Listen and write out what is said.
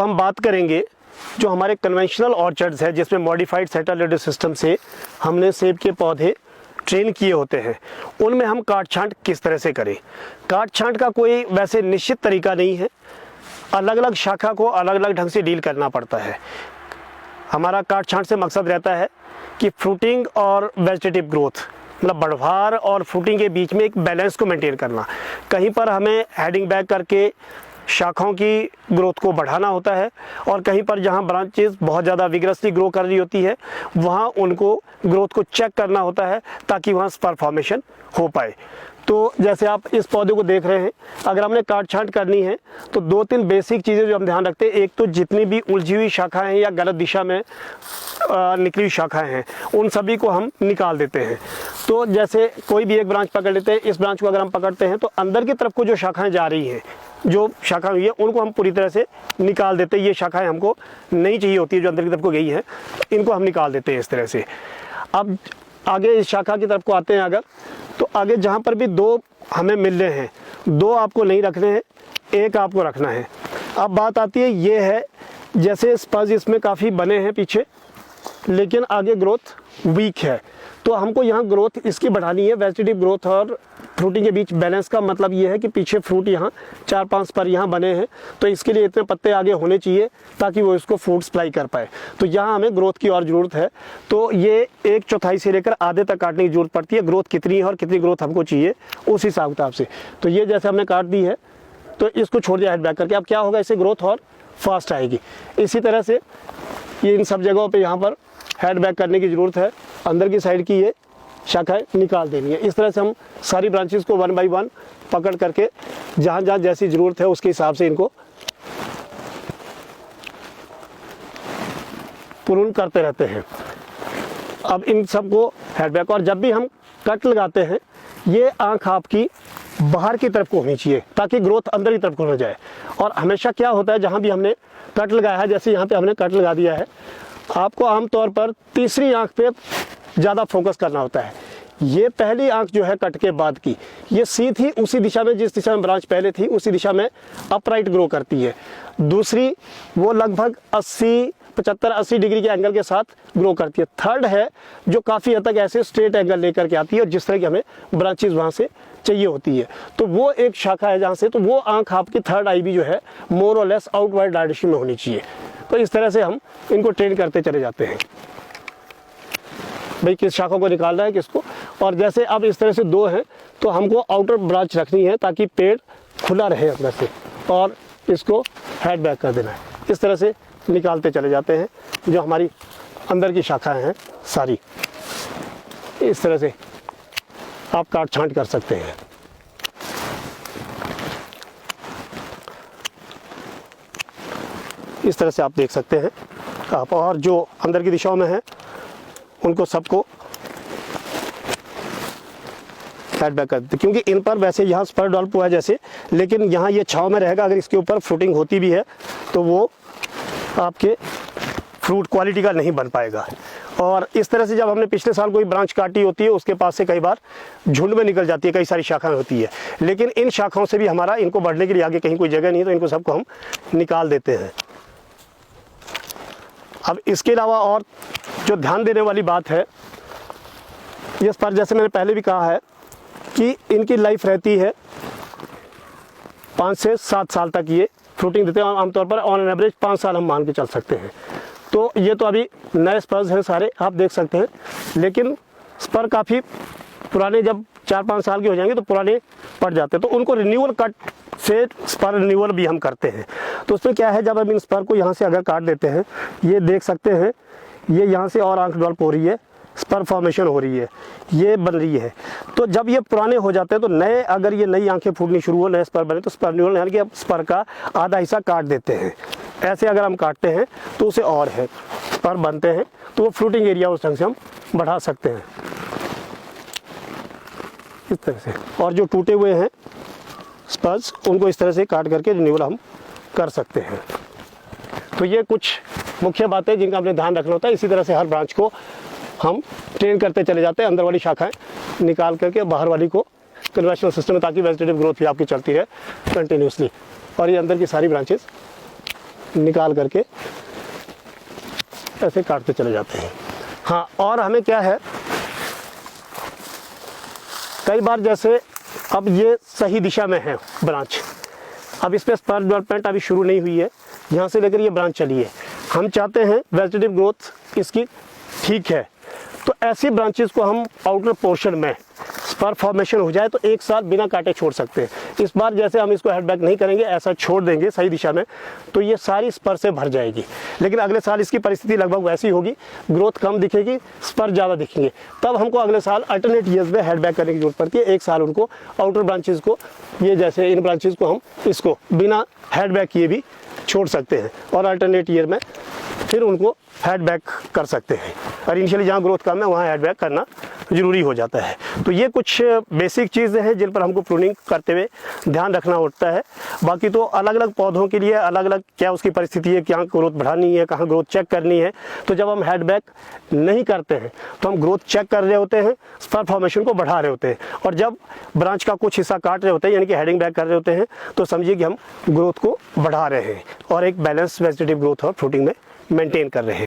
हम बात करेंगे जो हमारे कन्वेंशनल ऑर्चर्ड्स है जिसमें मॉडिफाइड सेटल सिस्टम से हमने सेब के पौधे ट्रेन किए होते हैं, उनमें हम काट छांट किस तरह से करें। काट छांट का कोई वैसे निश्चित तरीका नहीं है, अलग अलग शाखा को अलग अलग ढंग से डील करना पड़ता है। हमारा काट छांट से मकसद रहता है कि फ्रूटिंग और वेजिटेटिव ग्रोथ, मतलब बढ़वार और फ्रूटिंग के बीच में एक बैलेंस को मेंटेन करना। कहीं पर हमें हेडिंग बैक करके शाखाओं की ग्रोथ को बढ़ाना होता है और कहीं पर जहां ब्रांचेस बहुत ज़्यादा विगरसली ग्रो कर रही होती है वहां उनको ग्रोथ को चेक करना होता है ताकि वहां स्पर फॉर्मेशन हो पाए। तो जैसे आप इस पौधे को देख रहे हैं, अगर हमने काट छांट करनी है तो 2-3 बेसिक चीज़ें जो हम ध्यान रखते हैं, एक तो जितनी भी उलझी हुई शाखाएं हैं या गलत दिशा में निकली हुई शाखाएं हैं उन सभी को हम निकाल देते हैं। तो जैसे कोई भी एक ब्रांच पकड़ लेते हैं, इस ब्रांच को अगर हम पकड़ते हैं तो अंदर की तरफ को जो शाखाएं जा रही हैं, जो शाखा हुई है उनको हम पूरी तरह से निकाल देते हैं। ये शाखाएं हमको नहीं चाहिए होती है जो अंदर की तरफ को गई हैं, इनको हम निकाल देते हैं इस तरह से। अब आगे इस शाखा की तरफ को आते हैं अगर, तो आगे जहाँ पर भी 2 हमें मिल रहे हैं, 2 आपको नहीं रखने हैं, 1 आपको रखना है। अब बात आती है ये है, जैसे स्पज इसमें काफ़ी बने हैं पीछे लेकिन आगे ग्रोथ वीक है, तो हमको यहाँ ग्रोथ इसकी बढ़ानी है। वेजिटेटिव ग्रोथ और फ्रूटिंग के बीच बैलेंस का मतलब ये है कि पीछे फ्रूट यहाँ 4-5 पर यहाँ बने हैं, तो इसके लिए इतने पत्ते आगे होने चाहिए ताकि वो इसको फ्रूट सप्लाई कर पाए। तो यहाँ हमें ग्रोथ की और ज़रूरत है। तो ये 1/4 से लेकर आधे तक काटने की ज़रूरत पड़ती है। ग्रोथ कितनी है और कितनी ग्रोथ हमको चाहिए उस हिसाब किताब से। तो ये जैसे हमने काट दी है तो इसको छोड़ दिया हेड बैक करके। अब क्या होगा, इससे ग्रोथ और फास्ट आएगी। इसी तरह से ये इन सब जगहों पर यहाँ पर हेड बैक करने की ज़रूरत है। अंदर की साइड की ये शाखाएं निकाल देनी है। इस तरह से हम सारी ब्रांचेस को 1 बाय 1 पकड़ करके जहाँ जहाँ जैसी ज़रूरत है उसके हिसाब से इनको पूर्ण करते रहते हैं। अब इन सबको हेड बैक, और जब भी हम कट लगाते हैं ये आँख आपकी बाहर की तरफ को होनी चाहिए ताकि ग्रोथ अंदर की तरफ को न जाए। और हमेशा क्या होता है, जहाँ भी हमने कट लगाया है, जैसे यहाँ पे हमने कट लगा दिया है, आपको आमतौर पर तीसरी आँख पे ज़्यादा फोकस करना होता है। ये पहली आंख जो है कट के बाद की, ये सीधी उसी दिशा में जिस दिशा में ब्रांच पहले थी उसी दिशा में अपराइट ग्रो करती है। दूसरी वो लगभग 75-80 डिग्री के एंगल के साथ ग्रो करती है। थर्ड है जो काफ़ी हद तक ऐसे स्ट्रेट एंगल लेकर के आती है और जिस तरह की हमें ब्रांचेस वहाँ से चाहिए होती है। तो वो एक शाखा है जहाँ से, तो वो आंख आपकी थर्ड आई भी जो है मोर और लेस आउटवर्ड डायरेक्शन में होनी चाहिए। तो इस तरह से हम इनको ट्रेन करते चले जाते हैं भाई किस शाखा को निकालना है किसको। और जैसे अब इस तरह से 2 हैं तो हमको आउटर ब्रांच रखनी है ताकि पेड़ खुला रहे अंदर से, और इसको हेड बैक कर देना है। इस तरह से निकालते चले जाते हैं जो हमारी अंदर की शाखाएं हैं सारी। इस तरह से आप काट छांट कर सकते हैं। इस तरह से आप देख सकते हैं आप, और जो अंदर की दिशाओं में है उनको सबको हेड बैक कर देते, क्योंकि इन पर वैसे यहाँ स्पर डेवलप हुआ है जैसे, लेकिन यहाँ ये छांव में रहेगा। अगर इसके ऊपर फ्रूटिंग होती भी है तो वो आपके फ्रूट क्वालिटी का नहीं बन पाएगा। और इस तरह से जब हमने पिछले साल कोई ब्रांच काटी होती है उसके पास से कई बार झुंड में निकल जाती है, कई सारी शाखाएं होती है, लेकिन इन शाखाओं से भी हमारा इनको बढ़ने के लिए आगे कहीं कोई जगह नहीं है, तो इनको सबको हम निकाल देते हैं। अब इसके अलावा और जो ध्यान देने वाली बात है, इस पर जैसे मैंने पहले भी कहा है कि इनकी लाइफ रहती है 5 से 7 साल तक ये फ्रूटिंग देते हैं। आमतौर पर ऑन एन एवरेज 5 साल हम मान के चल सकते हैं। तो ये तो अभी नए स्पर्स हैं सारे, आप देख सकते हैं, लेकिन स्पर काफ़ी पुराने जब 4-5 साल के हो जाएंगे तो पुराने पड़ जाते हैं, तो उनको रिन्यूअल कट से स्पर रिन्यूअल भी हम करते हैं। तो उसमें क्या है, जब हम इन स्पर को यहाँ से अगर काट देते हैं, ये देख सकते हैं ये यहाँ से और आंख डेवलप हो रही है, स्पर फॉर्मेशन हो रही है, ये बन रही है। तो जब ये पुराने हो जाते हैं तो नए, अगर ये नई आंखें फूटनी शुरू हो, नए स्पर बने, तो स्पर रिन्यूअल यानी कि अब स्पर का आधा हिस्सा काट देते हैं। ऐसे अगर हम काटते हैं तो उसे और है स्पर बनते हैं, तो वो फ्रूटिंग एरिया उस ढंग से हम बढ़ा सकते हैं इस तरह से। और जो टूटे हुए हैं स्पर्स उनको इस तरह से काट करके रिन्यूअल हम कर सकते हैं। तो ये कुछ मुख्य बातें जिनका हमने ध्यान रखना होता है। इसी तरह से हर ब्रांच को हम ट्रेन करते चले जाते हैं, अंदर वाली शाखाएं निकाल करके बाहर वाली को कन्वेंशनल सिस्टम में, ताकि वेजिटेटिव ग्रोथ भी आपकी चलती रहे कंटिन्यूसली। और ये अंदर की सारी ब्रांचेस निकाल करके ऐसे काटते चले जाते हैं। हाँ, और हमें क्या है, कई बार जैसे अब ये सही दिशा में है ब्रांच, अब इस पर स्पर डेवलपमेंट अभी शुरू नहीं हुई है, यहाँ से लेकर ये ब्रांच चली है, हम चाहते हैं वेजिटेटिव ग्रोथ इसकी ठीक है, तो ऐसी ब्रांचेस को हम आउटर पोर्शन में स्पर फॉर्मेशन हो जाए तो 1 साल बिना काटे छोड़ सकते हैं। इस बार जैसे हम इसको हेड बैक नहीं करेंगे, ऐसा छोड़ देंगे सही दिशा में, तो ये सारी स्पर से भर जाएगी। लेकिन अगले साल इसकी परिस्थिति लगभग वैसी होगी, ग्रोथ कम दिखेगी, स्पर ज़्यादा दिखेंगे, तब हमको अगले साल अल्टरनेट ईयर्स में हेड बैक करने की जरूरत पड़ती है। 1 साल उनको आउटर ब्रांचेस को, ये जैसे इन ब्रांचेस को हम इसको बिना हेड बैक किए भी छोड़ सकते हैं और अल्टरनेट ईयर में फिर उनको हेड बैक कर सकते हैं। और इनिशियली जहाँ ग्रोथ कम है वहाँ हेड बैक करना ज़रूरी हो जाता है। तो ये कुछ बेसिक चीज़ें हैं जिन पर हमको प्रूनिंग करते हुए ध्यान रखना होता है। बाकी तो अलग अलग पौधों के लिए अलग अलग क्या उसकी परिस्थिति है, कहाँ ग्रोथ बढ़ानी है, कहाँ ग्रोथ चेक करनी है। तो जब हम हेड बैक नहीं करते हैं तो हम ग्रोथ चेक कर रहे होते हैं, स्पर फॉर्मेशन को बढ़ा रहे होते हैं, और जब ब्रांच का कुछ हिस्सा काट रहे होते हैं यानी कि हेडिंग बैक कर रहे होते हैं, तो समझिए कि हम ग्रोथ को बढ़ा रहे हैं और एक बैलेंस वेजिटेटिव ग्रोथ और फ्रूटिंग में मेंटेन कर रहे हैं।